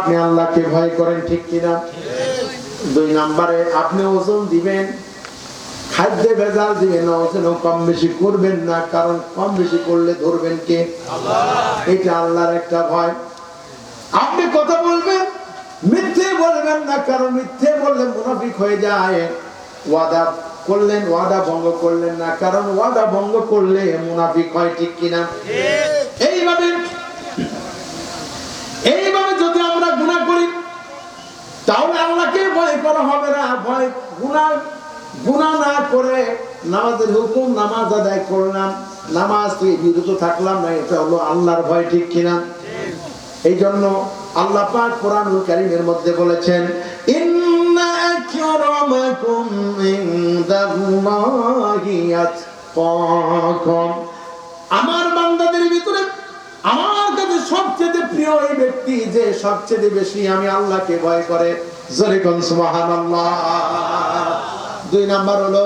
আপনি আল্লাহকে ভয় করেন, ঠিক কিনা? দুই নম্বরে আপনি ওজন দিবেন, খাদ্যে ভেজাল দিবেন না, ওজন কম বেশি করবেন না, কারণ কম বেশি করলে ধরবেন কে? আল্লাহ। এটা আল্লাহর একটা ভয়। আপনি কথা বলবেন, মিথ্যে বলবেন না, কারণ মিথ্যে বললে মুনাফিক হয়ে যায়। ওয়াদা করলেন, ওয়াদা ভঙ্গ করলেন না, কারণ ওয়াদা ভঙ্গ করলে মুনাফিক হয়, ঠিক কিনা? এইভাবে যদি আমরা গুনাহ করি তাহলে আল্লাহকে ভয় করা হবে না। ভয় গুনাহ না করে নামাজের হুকুম, নামাজ আদায় করলাম, নামাজ থেকে বিরত থাকলাম না, এটা হলো আল্লাহর ভয়, ঠিক কিনা? এই জন্য আল্লাহ পাক কোরআনুল কারীমের মধ্যে বলেছেন, ইন্না আকরামাকুম ইনদাল্লাহি আতকাকুম। আমার বান্দাদের ভিতরে আমার কাছে সবচেয়ে প্রিয় এই ব্যক্তি যে সবচেয়ে বেশি আমি আল্লাহকে ভয় করে। জোরে কোন সুবহানাল্লাহ। দুই নাম্বার হলো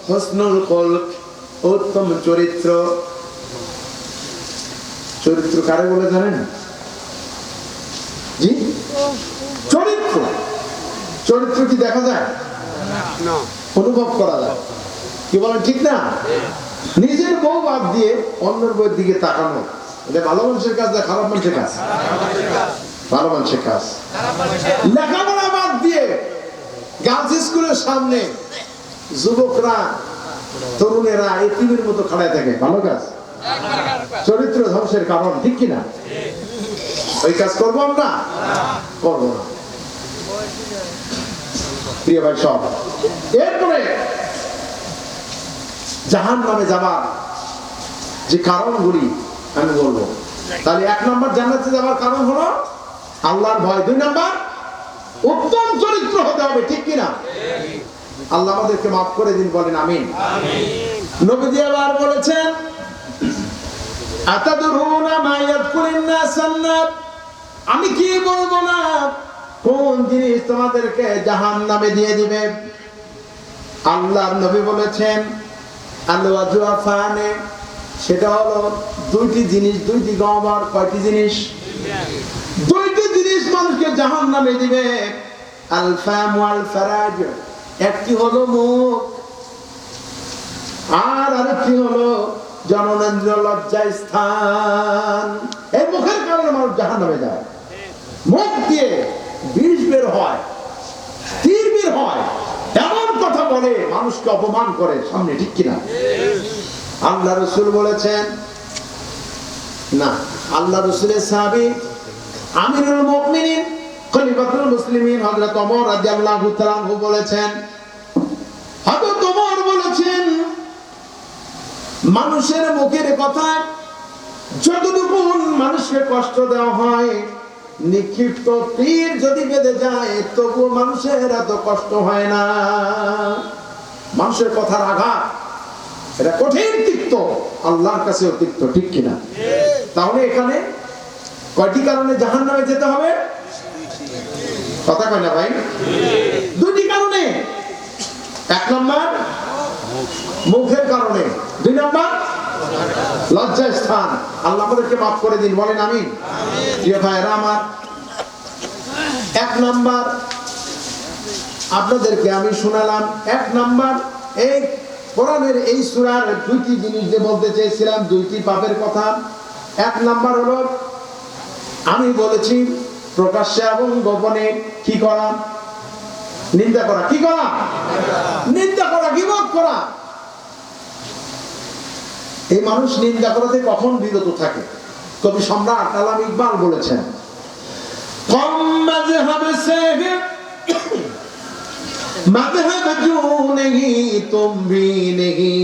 হুসনুল খুলক, উত্তম চরিত্র। চরিত্র কারে বলে জানেন? জি, চরিত্র। চরিত্র কি দেখা যায় না, অনুভব করা যায়। কি বলেন, ঠিক না? নিজের বউ বাদ দিয়ে অন্যের বউয়ের দিকে তাকানো, এটা ভালো মানুষের কাজ না খারাপ মানুষের কাজ? ভালো মানুষের কাজ। লেখাপড়া বাদ দিয়ে গার্লস স্কুলের সামনে যুবকরা, তরুণেরা এতিমের মতো খাড়ায় থাকে, ভালো কাজ? চরিত্র ধ্বংসের কারণ, ঠিক কিনা? ওই কাজ করবো আমরা? করবো না, প্রিয় ভাই সব। এরপরে জাহান্নামে যাবার যে কারণগুলি আমি বলবো। তাহলে এক নম্বর জান্নাতে যাবার কারণ হলো আল্লাহর ভয়। দুই নম্বর উত্তম চরিত্র হতে হবে, ঠিক কিনা? আল্লাহ আমাদেরকে মাফ করে দিন, বলেন আমিন। নবীজি আবার বলেছেন, আতাদরুনা মা ইয়াদখুলুন নাস আন-নার। আমি কি বলবো না কোন জিনিস তোমাদেরকে জাহান্নামে দিয়ে দিবে? আল্লাহর নবী বলেছেন, আল-ওয়াজু আফানে, সেটা হলো দুইটি জিনিস, দুইটি গহ্বর। কয়টি জিনিস? দুইটি জিনিস মানুষকে জাহান্নামে দিবে। আল-ফাম ওয়াল ফারাজ, একটি হলো মুখ, আর আরেকটি হলো জননেন্দ্র লজ্জা স্থান। এই মুখের কারণে মানুষ জাহান্নামে যায়। মুখ দিয়ে বিষ বের হয়, তীর বের হয়, এমন কথা বলে মানুষকে অপমান করে সামনে, ঠিক কিনা? আল্লাহ রাসূল বলেছেন না, আল্লাহ রাসূলের সাহাবী আমিরুল মুমিনিন খলিফাতুল মুসলিমিন হযরত ওমর রাদিয়াল্লাহু তাআলা আনহু বলেছেন, হযরত ওমর বলেছেন, মানুষের মুখের কথায় যতটুকু মানুষকে কষ্ট দেওয়া হয়, নিক্ষিপ্ত তীর যদি বেঁধে যায় তবু মানুষের এত কষ্ট হয় না। মানুষের কথার আঘাত এটা কঠিন তিক্ত, আল্লাহর কাছেও তিক্ত, ঠিক কিনা? তাহলে এখানে কয়টি কারণে জাহান্নামে যেতে হবে? কথা কয় না ভাই? দুটি কারণে। এক নম্বর মুখের কারণে, দুই নম্বর লজ্জা স্থান। আল্লাহ আমাদেরকে মাফ করে দিন, বলেন আমিন। প্রিয় ভাইরা আমার, এক নম্বর আপনাদেরকে আমি শোনালাম। এক নম্বর এই কোরআনের এই সূরার দুইটি জিনিস যে বলতে চেয়েছিলাম, দুইটি পাপের কথা। এক নম্বর হলো আমি বলেছি প্রকাশ্যে এবং গোপনে কি করা? নিন্দা করা। কি করা? নিন্দা করা, গীবত করা। এই মানুষ নিন্দা করাতে কখন বিরত থাকে? কবি সম্রাট আলাম ইকবাল বলেছেন, কম মাযহাব সে মাযহাব জো নেহি তুম ভি নেহি।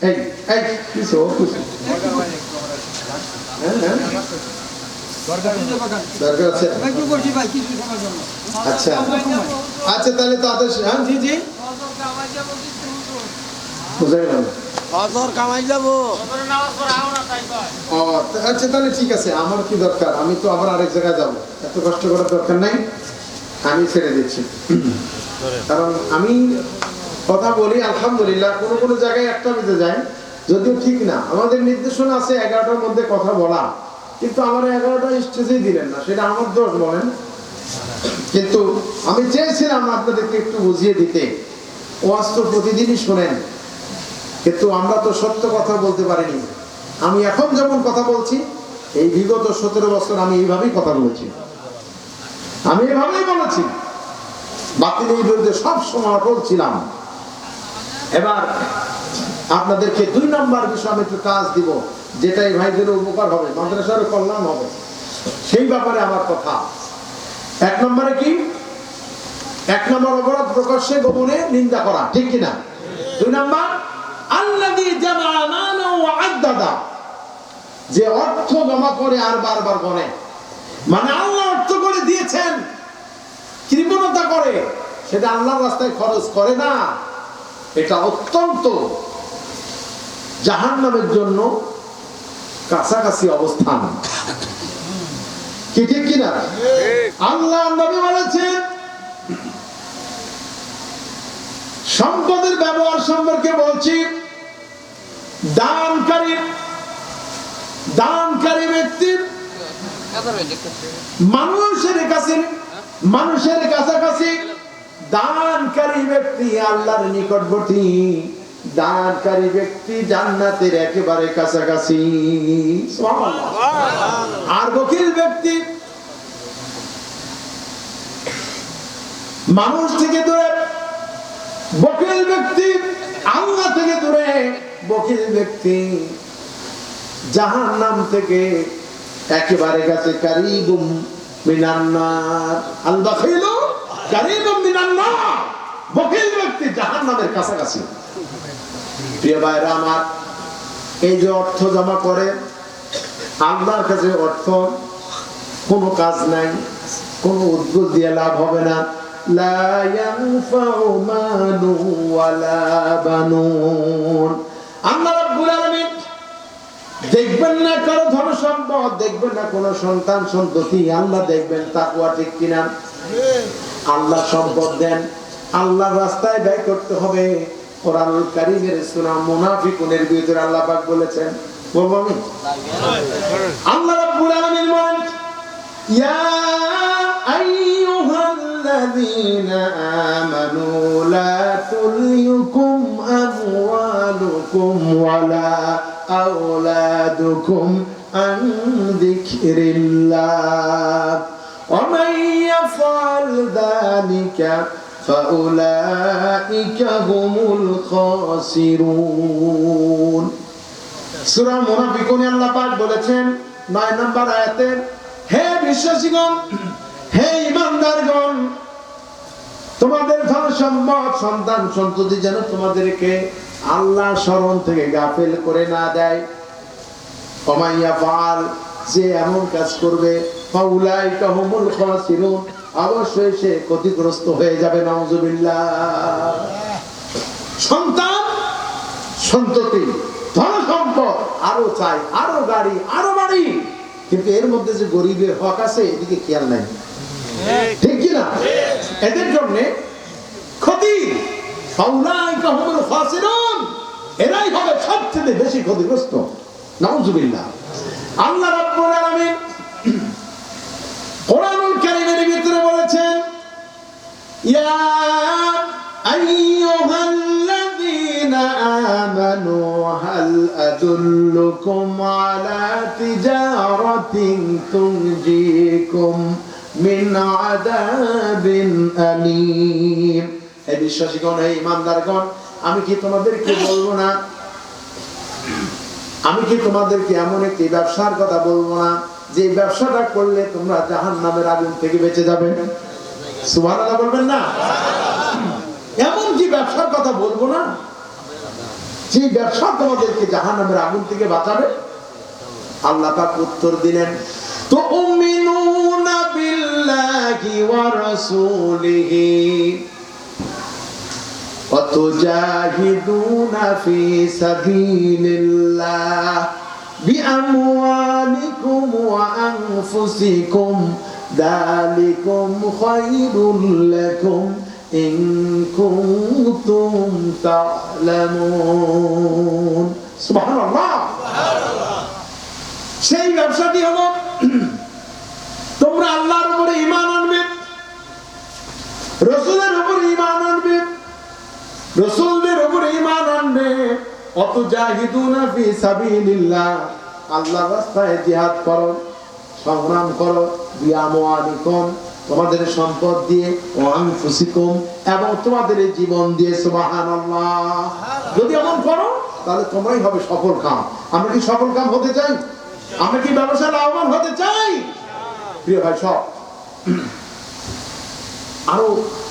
এই এই কিছু দরকার আছে? আচ্ছা আচ্ছা, তাহলে তো আদেশ। হ্যাঁ জি জি, আচ্ছা তাহলে ঠিক আছে। আমার কি দরকার? আমি তো আবার আরেক জায়গায় যাবো, এত কষ্ট করার দরকার নাই, আমি ছেড়ে দিচ্ছি। কারণ আমি কথা বলি আলহামদুলিল্লাহ, কোনো কোনো জায়গায় একটা বেজে যায়, যদিও ঠিক না। আমাদের নির্দেশনা আছে 11টার মধ্যে কথা বলা, কিন্তু আমার 11টা স্টেজে দিলেন না, সেটা আমার দোষ বলেন। কিন্তু আমি চেয়েছিলাম আপনাদেরকে একটু বুঝিয়ে দিতে। ওয়াজ তো প্রতিদিনই শোনেন, কিন্তু আমরা তো সত্য কথা বলতে পারিনি। আমি এখন যেমন কথা বলছি, এই বিগত 17 বছর আমি এইভাবেই কথা বলেছি, আমি এভাবেই বলেছি, বাতিলের বিরুদ্ধে সব সময় অটল ছিলাম। এবার আপনাদেরকে 2 নম্বর বিষয় আমি একটু কাজ দিব, যেটাই ভাইদের উপকার হবে, মাদ্রাসার কল্যাণ হবে, সেই ব্যাপারে আমার কথা। 1 নম্বরে কি? 1 নম্বর অপরাধ প্রকাশ্যে গোপনে নিন্দা করা, ঠিক কিনা? 2 নম্বর আল্লাযী জামা মালা ওয়া আদ্দাদা, যে অর্থ জমা করে আর বারবার গনে, মানে আল্লাহ অর্থ করে দিয়েছেন, কৃপণতা করে, সেটা আল্লাহর রাস্তায় খরচ করে না, এটা অত্যন্ত জাহান্নামের জন্য কাছাকাছি অবস্থান, কি ঠিক কিনা? আল্লাহ নবী বলেছেন সম্পদের ব্যবহার সম্পর্কে বলছি, দানকারী ব্যক্তি মানুষের কাছাকাছি, দানকারী ব্যক্তি আল্লাহর নিকটবর্তী, দানকারী ব্যক্তি জান্নাতের একেবারে কাছাকাছি। আর বখিল ব্যক্তি মানুষ থেকে দূরে, বখিল ব্যক্তি আল্লাহ থেকে দূরে, বখিল ব্যক্তি জাহান্নাম থেকে একেবারে কাছে। কারীবুম মিনান নার, আল বাখিলু কারীবুম মিনান নার, বখিল ব্যক্তি জাহান্নামের কাছাকাছি। প্রিয় ভাইরা আমার, এই যে অর্থ জমা করে আল্লাহর কাছে, অর্থ কোনো কাজ নাই, কোনো উদ্যোগ দিয়ে লাভ হবে না। লা ইয়ানফাউ মালু ওয়ালা বানুন। আল্লাহ রাব্বুল আলামিন দেখবেন না কারো ধন সম্পদ, দেখবেন না কোনো সন্তান সন্ততি, আল্লাহ দেখবেন তাকওয়া, ঠিক কিনা? আল্লাহ সম্পদ দেন, আল্লাহর রাস্তায় ব্যয় করতে হবে। কোরআনুল কারীমের সূরা মুনাফিকুনের ভিতরে আল্লাহ পাক বলেছেন, বলবো আমি, আল্লাহ রাব্বুল আলামিন বলেন, ইয়া আইয়ুহাল্লাযীনা আমানু লা তুলহিকুম আমওয়ালুকুম ওয়ালা আওলাদুকুম আন যিকরিল্লাহ ওয়া মান ইয়াফআল যালিকা ফাউলাইকা হুমুল খাসিরুন। সূরা মুনাফিকুনে আল্লাহ পাক বলেছেন 9 নম্বর আয়াতে, হে বিশ্বাসীগণ, হে ঈমানদারগণ, তোমাদের ধন সম্পদ সন্তান সন্ততি যেন তোমাদেরকে আল্লাহ স্মরণ থেকে গাফেল করে না দেয়। ওয়া মান ইয়াফআল, যে এমন কাজ করবে, ফাউলাইকা হুমুল খাসিরুন, অবশ্যই সে ক্ষতিগ্রস্ত হয়ে যাবে। নাউযুবিল্লাহ। সন্তান সন্ততি ধন সম্পদ আরো চাই, আরো গাড়ি, আরো বাড়ি, কিন্তু এর মধ্যে যে গরিবের হক আছে এদিকে খেয়াল নাই, ঠিক কিনা? এদের জন্য ক্ষতি, ফাউলাইকা হুমুল খাসিরুন, এরাই হবে সবচেয়ে বেশি ক্ষতিগ্রস্ত। নাউযুবিল্লাহ। আল্লাহ রাব্বুল আলামিন কোরআনুল কারীমের ভিতরে বলেছেন, ইয়া আইয়ুহাল্লাযীনা আমানু হাল আদুল্লুকুম আলা তিজারাতিন তুনজিকুম মিন আযাবিন আলীম। হে বিশ্বাসীগণ, হে ঈমানদারগণ, আমি কি তোমাদেরকে বলবো না, আমি কি তোমাদেরকে এমন একটি ব্যবসার কথা বলবো না, যে ব্যবসাটা করলে তোমরা জাহান্নামের আগুন থেকে বেঁচে যাবে? সুবহানাল্লাহ বলবেন না? এমন কি ব্যবসার কথা বলবো না, যে ব্যবসা তোমাদেরকে জাহান্নামের আগুন থেকে বাঁচাবে? আল্লাহ পাক উত্তর দিলেন, তুমিনুনা বিল্লাহি ওয়া রাসূলিহি ওয়া তুজাহিদুনা ফি সাবিলিল্লাহ বিআমওয়ালিকুম ওয়া আনফুসিকুম যালিকুম খায়রুল লাকুম ইন কুনতুম তা'লামুন। সুবহানাল্লাহ। সেই ব্যবসাটি হলো তোমরা আল্লাহর উপরে ঈমান আনবে, রাসূলের উপরে ঈমান আনবে, রাসূলদের উপরে ঈমান আনবে। অতুজাহিদুনা ফি সাবিলিল্লাহ, আল্লাহর রাস্তায় জিহাদ করো, সংগ্রাম করো, বিআমওয়ালিকুম, তোমাদের সম্পদ দিয়ে, ও আনফুসিকুম, এবং তোমাদের জীবন দিয়ে। সুবহানাল্লাহ। যদি এমন করো তাহলে তোমরাই হবে সফল কাম। আমরা কি সফল কাম হতে চাই? আমরা কি ব্যবসায় লাভবান হতে চাই? প্রিয় ভাই সব, আরো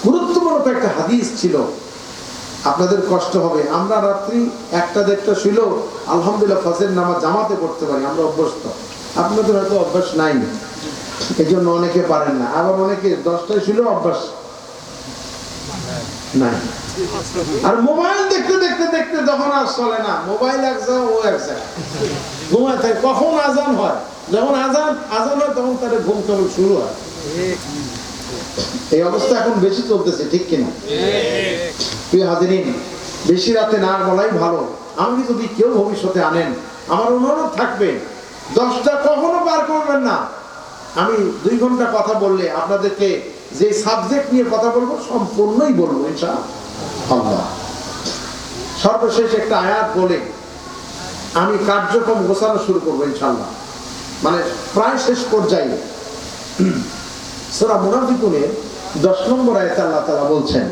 গুরুত্বপূর্ণ একটা হাদিস ছিল, আপনাদের কষ্ট হবে। আমরা রাত্রি 1টা-1:30 শুইল আলহামদুলিল্লাহ ফজর নামাজ জামাতে পড়তে পারি, আমরা অভ্যস্ত। আপনাদের হয়তো অভ্যাস নাই, এই জন্য অনেকে পারেন না। আবার অনেকে 10টায় শুইল অভ্যাস নাই। আর মোবাইল দেখতে দেখতে দেখতে যখন আর চলে না, মোবাইল এক জায়গা ও এক জায়গা ঘুমায় থাকে। কখন আজান হয়, যখন আজান হয় তখন তার ঘুম কেবল শুরু হয়। এই অবস্থা এখন বেশি চলতেছে, ঠিক কিনা? প্রিয় হাজিরিন, বেশি রাতে না বলাই ভালো। আমি যদি কেউ ভবিষ্যতে আনেন, আমার অনুরোধ থাকবে 10টা কখনো পার করবেন না। আমি 2 ঘন্টা কথা বললে আপনাদেরকে যে সাবজেক্ট নিয়ে কথা বলবো সম্পূর্ণই বলবো ইনশাআল্লাহ। সর্বশেষ একটা আয়াত বলে আমি কার্যক্রম গোছানো শুরু করবো ইনশাআল্লাহ, মানে প্রায় শেষ পর্যায়ে। সূরা মুনাফিকুনের 10 নম্বর আয়াতে আল্লাহ তাআলা বলছেন,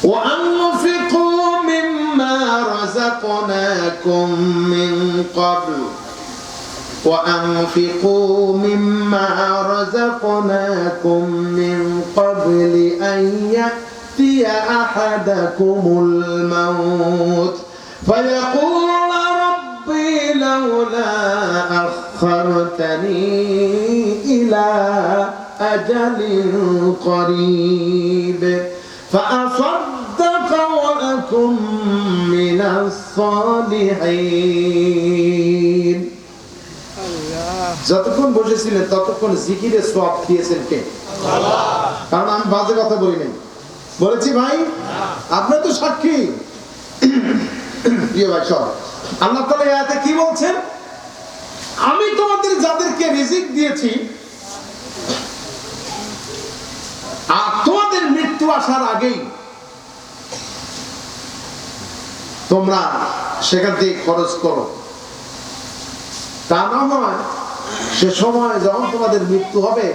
وَأَنفِقُوا مِمَّا رَزَقْنَاكُم مِّن قَبْلُ وَأَنفِقُوا مِمَّا رَزَقْنَاكُم مِّن قَبْلِ أَن يَأْتِيَ أَحَدَكُمُ الْمَوْتُ فَيَقُولَ رَبِّي لَوْلَا أَخَّرْتَنِي إِلَى أَجَلٍ قَرِيبٍ فَأَصَدَّقَ وَأَكُن مِّنَ الصَّالِحِينَ। যতক্ষণ বসেছিলেন ততক্ষণ জিকিরে সওয়াব খেয়েছেন কে? আল্লাহ। কারণ আমি বাজে কথা বলি নাই, বলেছি ভাই? আপনারা তো সাক্ষী। প্রিয় ভাই সব, আল্লাহ তাআলা এই আয়াতে কি বলছেন? আমি তোমাদের যাদেরকে রিজিক দিয়েছি, আর তোমাদের মৃত্যু আসার আগেই তোমরা সেখান থেকে খরচ করো। তা না হয় সে সময় যখন তোমাদের মৃত্যু হবে